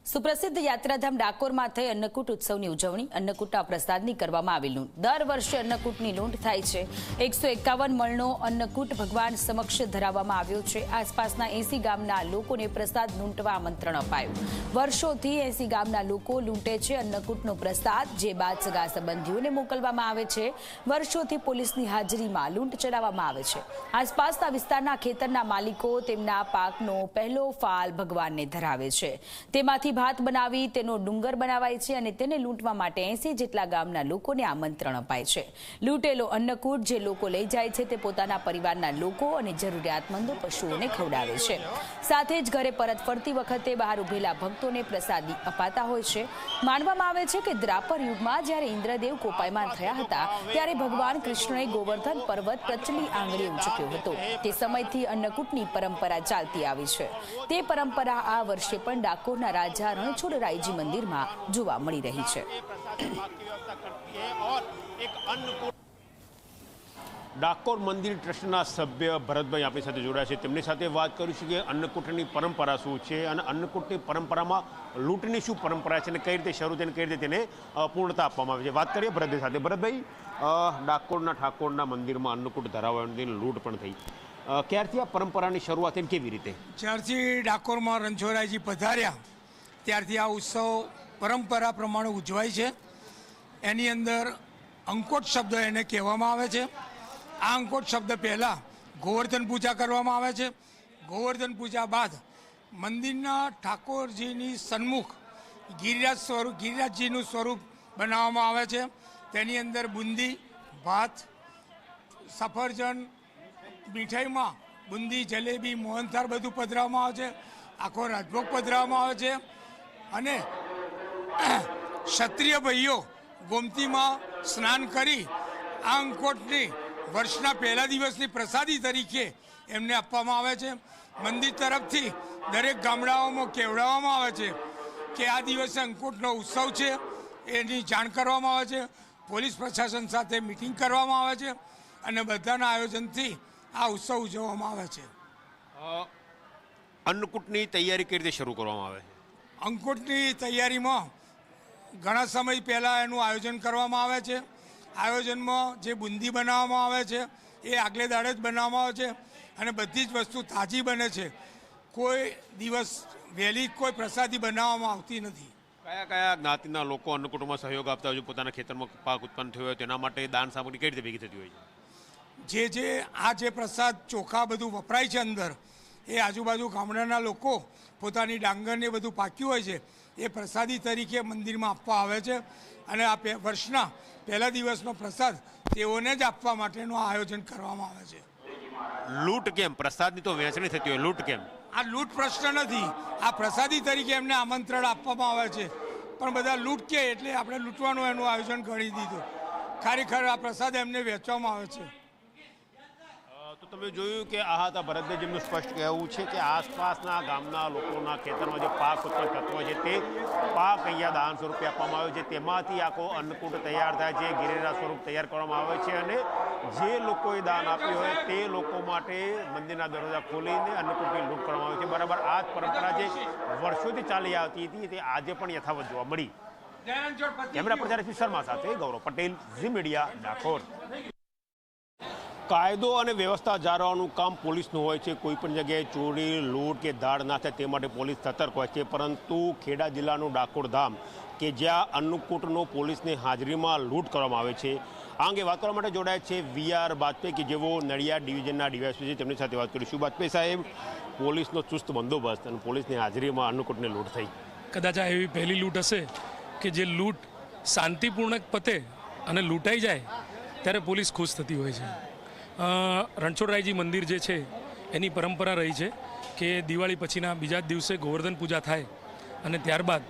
સુપ્રસિદ્ધ યાત્રાધામ ડાકોરમાં થઈ અન્નકૂટ ઉત્સવની ઉજવણી અન્નકૂટના પ્રસાદની કરવામાં આવેલું દર વર્ષે અન્નકૂટની લૂંટ થાય છે। 151 મણનો અન્નકૂટ ભગવાન સમક્ષ ધરાવવામાં આવ્યો છે। આસપાસના 80 ગામના લોકોને પ્રસાદ લૂંટવા આમંત્રણ અપાયું। વર્ષોથી 80 ગામના લોકો લૂંટે છે અન્નકૂટનો પ્રસાદ, જે બાદ સગા સંબંધીઓને મોકલવામાં આવે છે। વર્ષોથી પોલીસની હાજરીમાં લૂંટ ચલાવવામાં આવે છે। આસપાસના વિસ્તારના ખેતરના માલિકો તેમના પાકનો પહેલો ફાલ ભગવાનને ધરાવે છે। તેમાંથી ભાત બનાવી તેનો ડુંગર બનાવાય છે અને તેને લૂંટવા માટે 80 જેટલા ગામના લોકોને આમંત્રણ અપાય છે। લૂંટેલો અન્નકૂટ જે લોકો લઈ જાય છે તે પોતાના પરિવારના લોકો અને જરૂરિયાતમંદો પશુઓને ખવડાવે છે। સાથે જ ઘરે પરત ફરતી વખતે બહાર ઉભેલા ભક્તોને પ્રસાદી અપાતા હોય છે। માનવામાં આવે છે કે દ્વાપર યુગમાં જ્યારે ઇન્દ્રદેવ કોપાયમાન થયા હતા ત્યારે ભગવાન કૃષ્ણએ ગોવર્ધન પર્વત પ્રચલી આંગળીએ ઉંચક્યો હતો। તે સમયથી અન્નકૂટની પરંપરા ચાલતી આવી છે। તે પરંપરા આ વર્ષે પણ ડાકોરના રાજા રણછોડરાયજી મંદિરમાં જોવા મળી રહી છે। ડાકોર મંદિર ટ્રસ્ટના સભ્ય ભરતભાઈ આપણી સાથે જોડાયા છે। તેમની સાથે વાત કરીશું કે અન્નકૂટની પરંપરા શું છે અને અન્નકૂટની પરંપરામાં લૂંટની શું પરંપરા છે અને કઈ રીતે શરૂ થઈને કઈ રીતે તેને પૂર્ણતા આપવામાં આવે છે। વાત કરીએ ભરતભાઈ સાથે। ભરતભાઈ, ડાકોરના ઠાકોરના મંદિરમાં અન્નકૂટ ધરાવવાની લૂંટ પણ થઈ, ક્યારથી આ પરંપરાની શરૂઆત થઈ, કેવી રીતે? જ્યારથી ડાકોરમાં રણછોડરાયજી પધાર્યા ત્યારથી આ ઉત્સવ પરંપરા પ્રમાણે ઉજવાય છે। એની અંદર અંકોટ શબ્દ એને કહેવામાં આવે છે। આ અંકોટ શબ્દ પહેલાં ગોવર્ધન પૂજા કરવામાં આવે છે। ગોવર્ધન પૂજા બાદ મંદિરના ઠાકોરજીની સન્મુખ ગિરિરાજજીનું સ્વરૂપ બનાવવામાં આવે છે। તેની અંદર બુંદી, ભાત, સફરજન, મીઠાઈમાં બુંદી, જલેબી, મોહનથાળ બધું પધરાવવામાં આવે છે। આખો રાજભોગ પધરાવવામાં આવે છે અને ક્ષત્રિય ભાઈઓ ગોમતીમાં સ્નાન કરી આ અંકોટની વર્ષના પહેલા દિવસની પ્રસાદી તરીકે એમને આપવામાં આવે છે। મંદિર તરફથી દરેક ગામડાઓમાં કહેવડાવવામાં આવે છે કે આ દિવસે અંકોટનો ઉત્સવ છે, એની જાણ કરવામાં આવે છે। પોલીસ પ્રશાસન સાથે મિટિંગ કરવામાં આવે છે અને બધાના આયોજનથી આ ઉત્સવ ઉજવવામાં આવે છે। અન્નકૂટની તૈયારી કઈ રીતે શરૂ કરવામાં આવે છે? અંકુટની તૈયારીમાં ઘણા સમય પહેલાં એનું આયોજન કરવામાં આવે છે। આયોજનમાં જે બુંદી બનાવવામાં આવે છે એ આગલે દાડે જ બનાવવામાં આવે છે અને બધી જ વસ્તુ તાજી બને છે। કોઈ દિવસ વહેલી કોઈ પ્રસાદી બનાવવામાં આવતી નથી। કયા કયા જ્ઞાતિના લોકો અન્નકૂટમાં સહયોગ આપતા હોય છે? પોતાના ખેતરમાં પાક ઉત્પન્ન થયો હોય તેના માટે દાન સામગ્રી કઈ રીતે ભેગી થતી હોય છે? જે પ્રસાદ ચોખા બધું વપરાય છે અંદર, એ આજુબાજુ ગામડાના લોકો પોતાની ડાંગરને બધું પાક્યું હોય છે એ પ્રસાદી તરીકે મંદિરમાં આપવા આવે છે અને આ વર્ષના પહેલા દિવસનો પ્રસાદ તેઓને જ આપવા માટેનું આયોજન કરવામાં આવે છે। લૂંટ કેમ? પ્રસાદની તો વહેંચણી થતી હોય, લૂંટ કેમ? આ લૂંટ પ્રશ્ન નથી, આ પ્રસાદી તરીકે એમને આમંત્રણ આપવામાં આવે છે, પણ બધા લૂંટ કે એટલે આપણે લૂંટવાનું એનું આયોજન કરી દીધું। ખરેખર આ પ્રસાદ એમને વહેંચવામાં આવે છે। તો તમે જોયું કે આ હતા ભરતભાઈ, જેમનું સ્પષ્ટ કહેવું છે કે આસપાસના ગામના લોકોના ખેતરમાં જે પાક ઉત્પન્ન થતો હોય છે તે પાક અહીંયા દાન સ્વરૂપે આપવામાં આવે છે। તેમાંથી આખો અન્નકૂટ તૈયાર થાય છે, ગિરિરાજ સ્વરૂપ તૈયાર કરવામાં આવે છે અને જે લોકોએ દાન આપ્યું હોય તે લોકો માટે મંદિરના દરવાજા ખોલીને અન્નકૂટની લૂંટ કરવામાં આવે છે। બરાબર આ જ પરંપરા જે વર્ષોથી ચાલી આવતી હતી તે આજે પણ યથાવત જોવા મળી। કેમેરા પર્સન શર્મા સાથે ગૌરવ પટેલ, ઝી મીડિયા, ડાકોર। કાયદો અને વ્યવસ્થા જાળવવાનું કામ પોલીસનું હોય છે। કોઈ પણ જગ્યાએ ચોરી, લૂંટ કે ધાડ ના થાય તે માટે પોલીસ સતર્ક હોય છે, પરંતુ ખેડા જિલ્લાનું ડાકોર ધામ કે જ્યાં અન્નકૂટનો પોલીસની હાજરીમાં લૂંટ કરવામાં આવે છે, આ અંગે વાત કરવા માટે જોડાયા છે વીઆર બાજપેયી કે જેઓ નડિયાદ ડિવિઝનના ડીવાયએસપી છે। તેમની સાથે વાત કરીશું। બાજપેયી સાહેબ, પોલીસનો ચુસ્ત બંદોબસ્ત અને પોલીસની હાજરીમાં અન્નકૂટની લૂંટ થઈ, કદાચ આ એવી પહેલી લૂંટ હશે કે જે લૂંટ શાંતિપૂર્ણક પતે અને લૂંટાઈ જાય ત્યારે પોલીસ ખુશ થતી હોય છે। રણછોડરાયજી મંદિર જે છે એની પરંપરા રહી છે કે દિવાળી પછીના બીજા જ દિવસે ગોવર્ધન પૂજા થાય અને ત્યારબાદ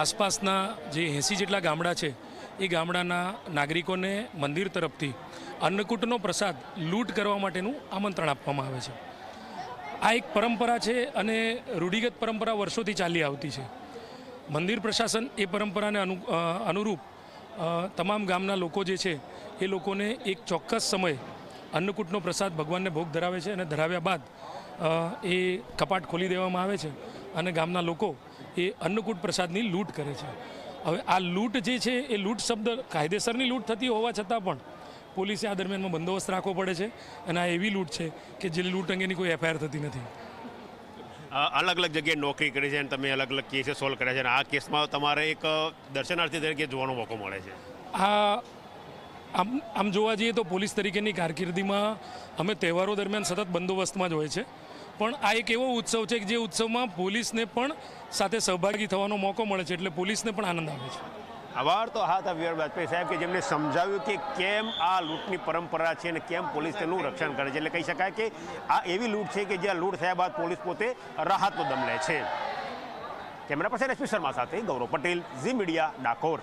આસપાસના જે 80 જેટલા ગામડા છે એ ગામડાના નાગરિકોને મંદિર તરફથી અન્નકૂટનો પ્રસાદ લૂંટ કરવા માટેનું આમંત્રણ આપવામાં આવે છે। આ એક પરંપરા છે અને રૂઢિગત પરંપરા વર્ષોથી ચાલી આવતી છે। મંદિર પ્રશાસન એ પરંપરાને અનુરૂપ તમામ ગામના લોકો જે છે એ લોકોને એક ચોક્કસ સમય અન્નકૂટનો પ્રસાદ ભગવાનને ભોગ ધરાવે છે અને ધરાવ્યા બાદ એ કપાટ ખોલી દેવામાં આવે છે અને ગામના લોકો એ અન્નકૂટ પ્રસાદની લૂંટ કરે છે. હવે આ લૂંટ જે છે એ લૂંટ શબ્દ કાયદેસરની લૂંટ થતી હોવા છતાં પણ પોલીસે આ દરમિયાનમાં બંદોબસ્ત રાખવો પડે છે અને આ એવી લૂંટ છે કે જે લૂંટ અંગેની કોઈ એફઆઈઆર થતી નથી. અલગ અલગ જગ્યાએ નોકરી કરી છે અને તમે અલગ અલગ કેસ સોલ્વ કર્યા છે અને આ કેસમાં તમારે એક દર્શનાર્થી તરીકે જોવાનો મોકો મળે છે. આ આમ જોવા જઈએ તો પોલીસ તરીકેની કારકિર્દીમાં અમે તહેવારો દરમિયાન સતત બંદોબસ્તમાં જ હોય છે, પણ આ એક એવો ઉત્સવ છે કે જે ઉત્સવમાં પોલીસને પણ સાથે સહભાગી થવાનો મોકો મળે છે, એટલે પોલીસને પણ આનંદ આવે છે. આભાર તો હા હતા વીર વાજપેયી સાહેબ કે જેમને સમજાવ્યું કે કેમ આ લૂંટની પરંપરા છે અને કેમ પોલીસ તેનું રક્ષણ કરે છે. એટલે કહી શકાય કે આ એવી લૂંટ છે કે જ્યાં લૂંટ થયા બાદ પોલીસ પોતે રાહતનો દમ લે છે. કેમેરા પર્સન એસપી શર્મા સાથે ગૌરવ પટેલ, ઝી મીડિયા, ડાકોર.